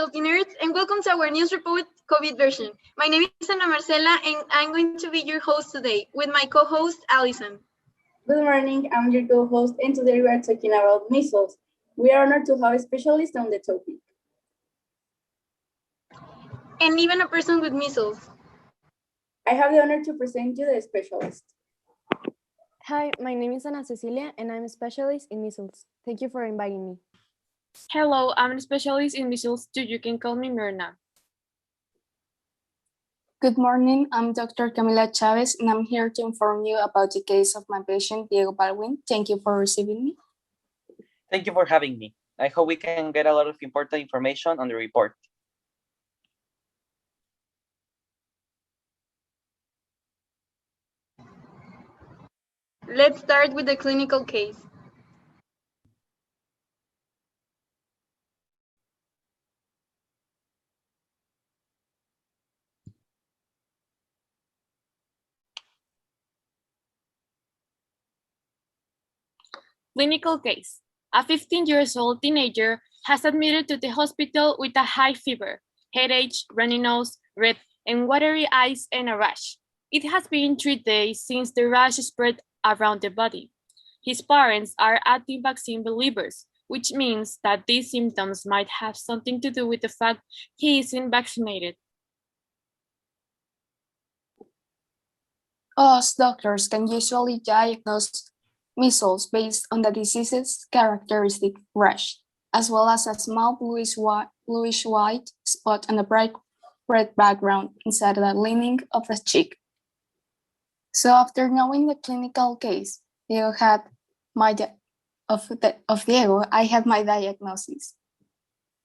healthy nerds, and welcome to our news report COVID version. My name is Ana Marcela, and I'm going to be your host today with my co-host, Allison. Good morning, I'm your co-host, and today we are talking about measles. We are honored to have a specialist on the topic. And even a person with measles. I have the honor to present you the specialist. Hi, my name is Ana Cecilia, and I'm a specialist in measles. Thank you for inviting me. Hello, I'm a specialist in measles too. You can call me Myrna. Good morning, I'm Dr. Camila Chavez, and I'm here to inform you about the case of my patient, Diego Baldwin. Thank you for receiving me. Thank you for having me. I hope we can get a lot of important information on the report. Let's start with the clinical case. Clinical case. A 15-year-old teenager has admitted to the hospital with a high fever, headache, runny nose, red and watery eyes, and a rash. It has been 3 days since the rash spread around the body. His parents are anti-vaccine believers, which means that these symptoms might have something to do with the fact he isn't vaccinated. Us doctors can usually diagnose measles based on the disease's characteristic rash, as well as a small bluish-white spot on a bright red background inside the lining of the cheek. So after knowing the clinical case, Diego had my diagnosis,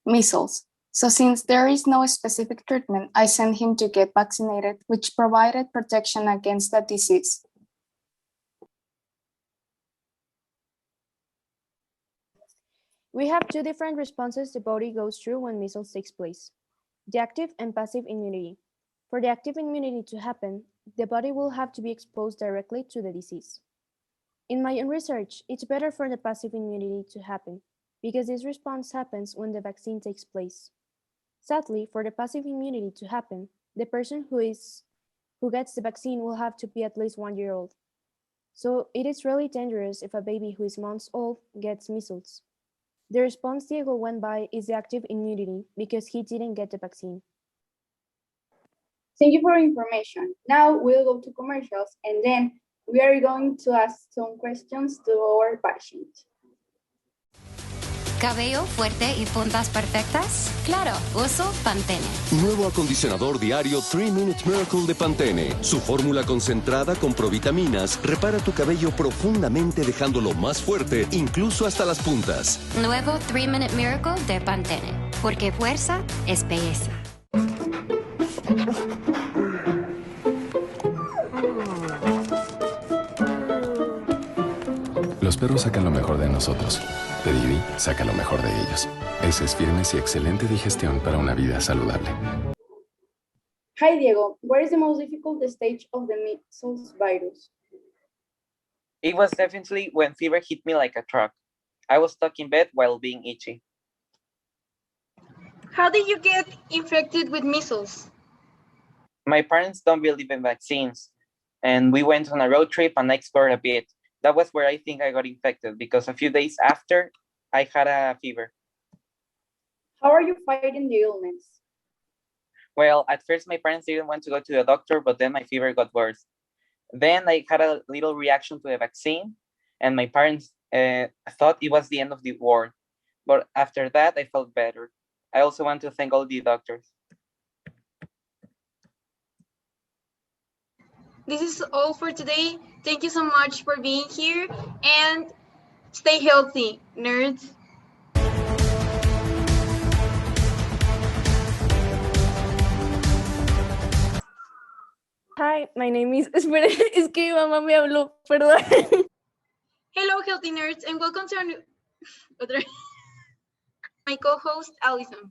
measles. So since there is no specific treatment, I sent him to get vaccinated, which provided protection against the disease. We have two different responses the body goes through when measles takes place: the active and passive immunity. For the active immunity to happen, the body will have to be exposed directly to the disease. In my own research, it's better for the passive immunity to happen because this response happens when the vaccine takes place. Sadly, for the passive immunity to happen, the person who gets the vaccine will have to be at least 1 year old. So it is really dangerous if a baby who is months old gets measles. The response Diego went by is the active immunity because he didn't get the vaccine. Thank you for information. Now we'll go to commercials, and then we are going to ask some questions to our patient. ¿Cabello fuerte y puntas perfectas? Claro, uso Pantene. Nuevo acondicionador diario 3 Minute Miracle de Pantene. Su fórmula concentrada con provitaminas repara tu cabello profundamente dejándolo más fuerte, incluso hasta las puntas. Nuevo 3 Minute Miracle de Pantene. Porque fuerza es belleza. Los perros sacan lo mejor de nosotros. Pedigree saca lo mejor de ellos. Ese es firmes y excelente digestión para una vida saludable. Hi, Diego. What is the most difficult stage of the measles virus? It was definitely when fever hit me like a truck. I was stuck in bed while being itchy. How did you get infected with measles? My parents don't believe in vaccines, and we went on a road trip and I explored a bit. That was where I think I got infected because a few days after, I had a fever. How are you fighting the illness? Well, at first my parents didn't want to go to the doctor, but then my fever got worse. Then I had a little reaction to the vaccine, and my parents thought it was the end of the war. But after that, I felt better. I also want to thank all the doctors. This is all for today. Thank you so much for being here, and stay healthy, nerds. Hi, my name is... Espera, es que mi mamá me habló, perdón. Hello, healthy nerds, and welcome to our new... my co-host, Allison.